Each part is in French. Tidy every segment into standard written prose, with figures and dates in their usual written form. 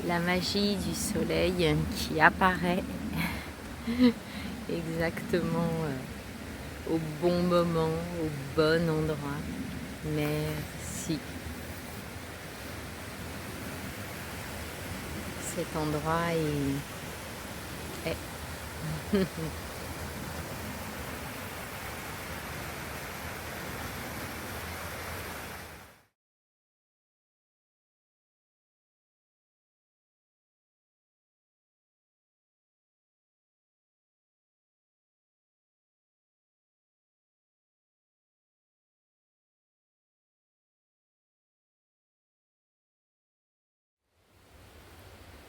La magie du soleil qui apparaît exactement au bon moment, au bon endroit. Merci. Cet endroit est...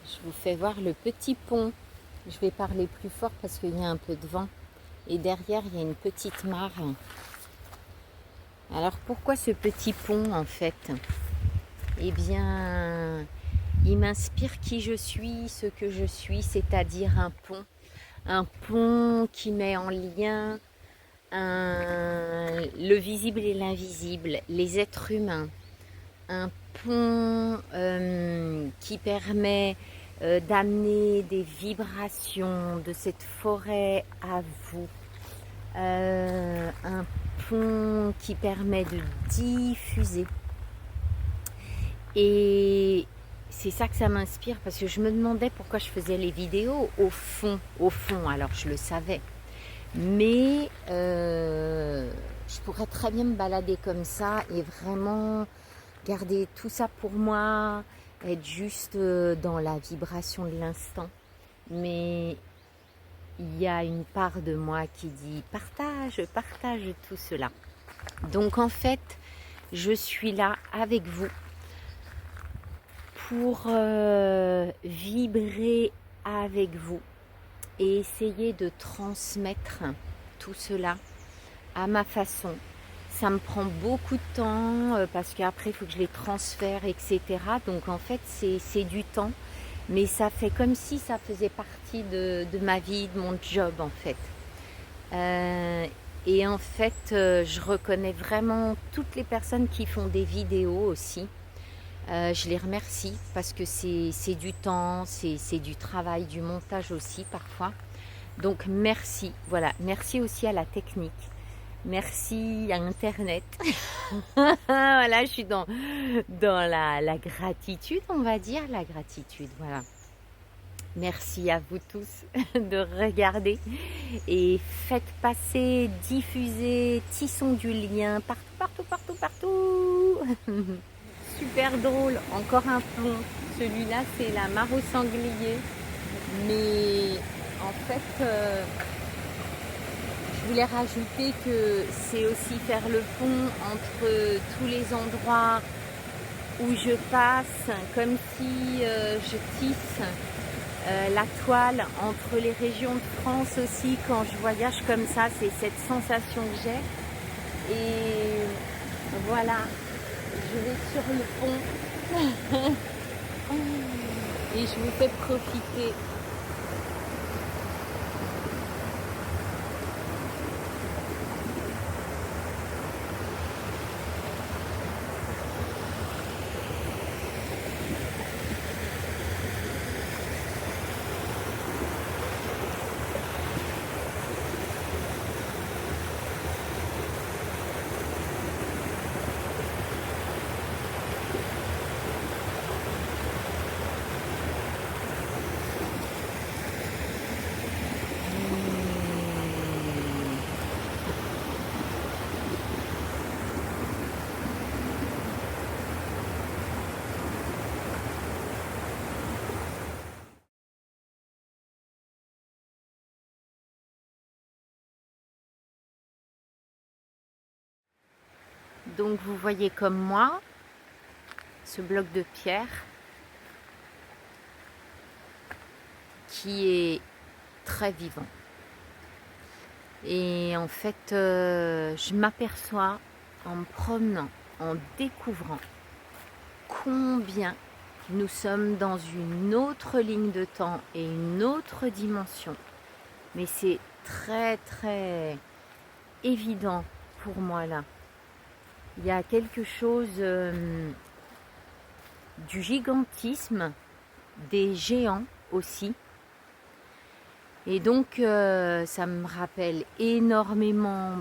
Je vous fais voir le petit pont. Je vais parler plus fort parce qu'il y a un peu de vent. Et derrière, il y a une petite mare. Alors pourquoi ce petit pont en fait? Eh bien, il m'inspire qui je suis, ce que je suis, c'est-à-dire un pont. Un pont qui met en lien le visible et l'invisible, les êtres humains. Un pont qui permet d'amener des vibrations de cette forêt à vous. Un pont qui permet de diffuser. Et c'est ça que ça m'inspire parce que je me demandais pourquoi je faisais les vidéos au fond, alors je le savais. Mais je pourrais très bien me balader comme ça et vraiment garder tout ça pour moi, être juste dans la vibration de l'instant. Mais il y a une part de moi qui dit partage tout cela. Donc en fait, je suis là avec vous pour vibrer avec vous et essayer de transmettre tout cela à ma façon. Ça me prend beaucoup de temps parce qu'après il faut que je les transfère, etc. Donc en fait c'est du temps, mais ça fait comme si ça faisait partie de ma vie, de mon job en fait. Et en fait je reconnais vraiment toutes les personnes qui font des vidéos aussi. Je les remercie parce que c'est du temps, c'est du travail, du montage aussi parfois. Donc merci, voilà, merci aussi à la technique. Merci à Internet. Voilà, je suis dans la gratitude, on va dire, la gratitude, voilà. Merci à vous tous de regarder et faites passer, diffuser, tissons du lien partout. Super drôle, encore un plomb. Celui-là, c'est la mare au sanglier. Mais en fait, je voulais rajouter que c'est aussi faire le pont entre tous les endroits où je passe, comme si je tisse la toile entre les régions de France aussi. Quand je voyage comme ça, c'est cette sensation que j'ai. Et voilà, je vais sur le pont et je vous fais profiter. Donc vous voyez comme moi ce bloc de pierre qui est très vivant. Et en fait, je m'aperçois en me promenant, en découvrant combien nous sommes dans une autre ligne de temps et une autre dimension. Mais c'est très évident pour moi là. Il y a quelque chose du gigantisme des géants aussi. Et donc ça me rappelle énormément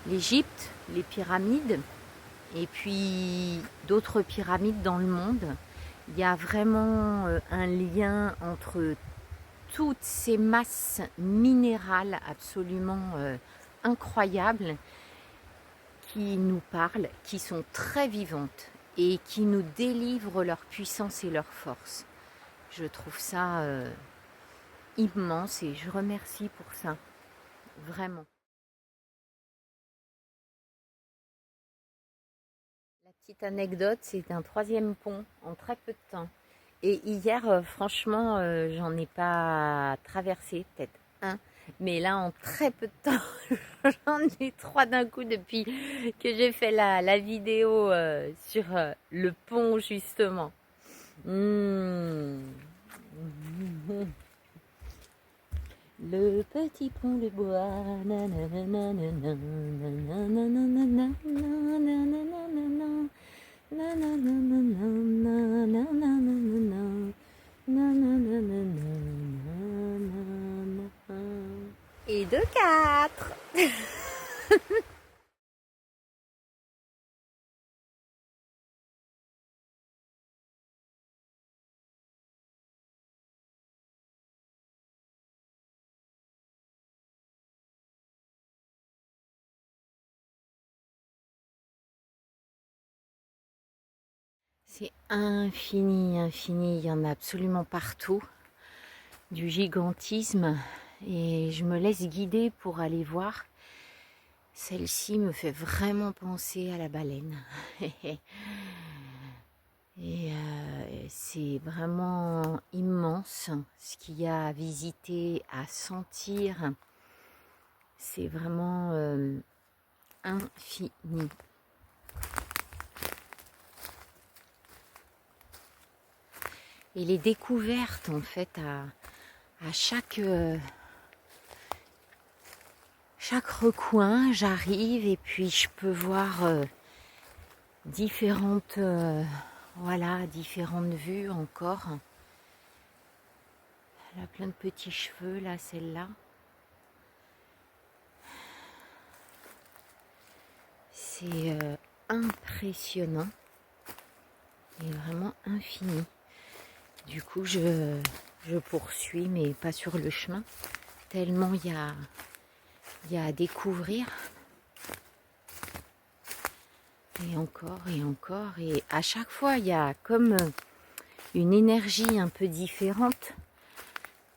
l'Égypte, les pyramides, et puis d'autres pyramides dans le monde. Il y a vraiment un lien entre toutes ces masses minérales absolument incroyables qui nous parlent, qui sont très vivantes et qui nous délivrent leur puissance et leur force. Je trouve ça immense et je remercie pour ça, vraiment. La petite anecdote, c'est un 3e pont en très peu de temps. Et hier, franchement, j'en ai pas traversé, peut-être un. Mais là, en très peu de temps, j'en ai 3 d'un coup depuis que j'ai fait la vidéo sur le pont, justement. Mmh. Le petit pont de bois. Et de 4. C'est infini, infini, il y en a absolument partout, du gigantisme, et je me laisse guider pour aller voir. Celle-ci me fait vraiment penser à la baleine. Et c'est vraiment immense ce qu'il y a à visiter, à sentir. C'est vraiment infini. Et les découvertes, en fait, à chaque recoin, j'arrive et puis je peux voir différentes, différentes vues encore. Elle a plein de petits cheveux, là, celle-là. C'est impressionnant et vraiment infini. Du coup, je poursuis, mais pas sur le chemin, tellement il y a à découvrir. Et encore, et à chaque fois, il y a comme une énergie un peu différente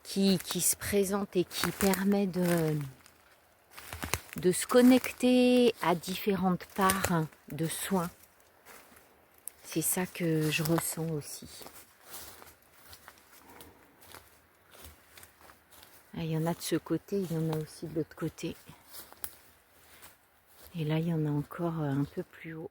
qui se présente et qui permet de se connecter à différentes parts de soi. C'est ça que je ressens aussi. Il y en a de ce côté, il y en a aussi de l'autre côté. Et là, il y en a encore un peu plus haut.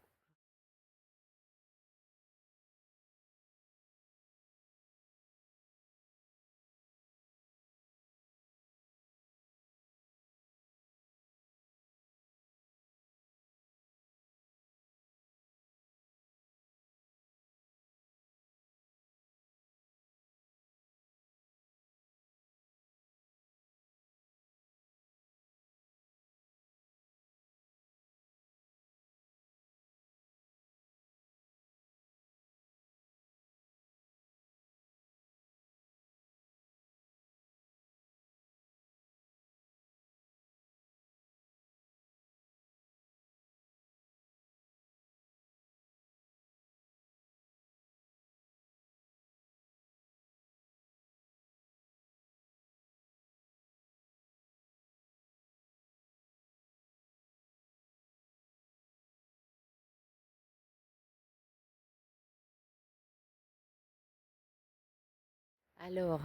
Alors,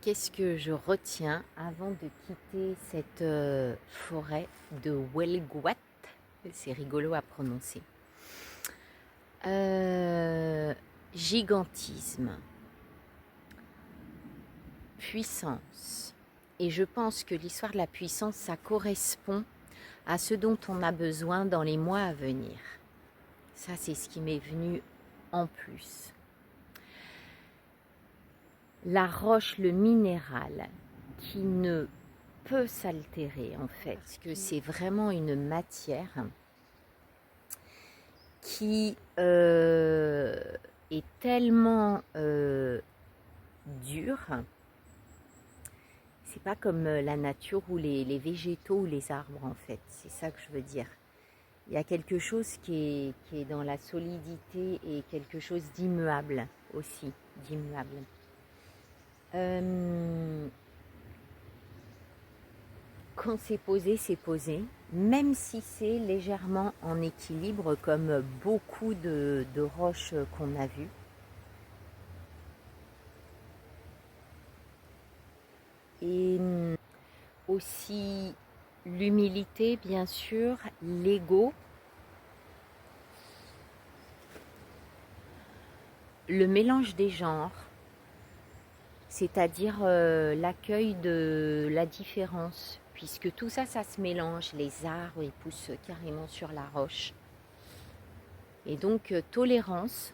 qu'est-ce que je retiens avant de quitter cette forêt de Welgwat? C'est rigolo à prononcer. Gigantisme, puissance. Et je pense que l'histoire de la puissance, ça correspond à ce dont on a besoin dans les mois à venir. Ça, c'est ce qui m'est venu en plus. la roche, le minéral, qui ne peut s'altérer en fait, parce que c'est vraiment une matière qui est tellement dure. C'est pas comme la nature ou les végétaux ou les arbres en fait, c'est ça que je veux dire. Il y a quelque chose qui est dans la solidité et quelque chose d'immuable aussi, d'immuable. Quand c'est posé, même si c'est légèrement en équilibre comme beaucoup de roches qu'on a vues. Et aussi l'humilité, bien sûr, l'ego, le mélange des genres, c'est-à-dire l'accueil de la différence, puisque tout ça, ça se mélange. Les arbres, ils poussent carrément sur la roche. Et donc, tolérance.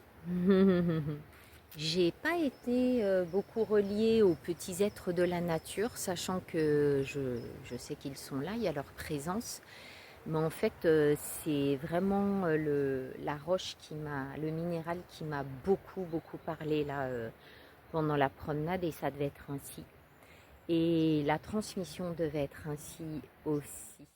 J'ai pas été beaucoup reliée aux petits êtres de la nature, sachant que je sais qu'ils sont là, il y a leur présence. Mais en fait, c'est vraiment la roche le minéral qui m'a beaucoup parlé là pendant la promenade, et ça devait être ainsi. Et la transmission devait être ainsi aussi.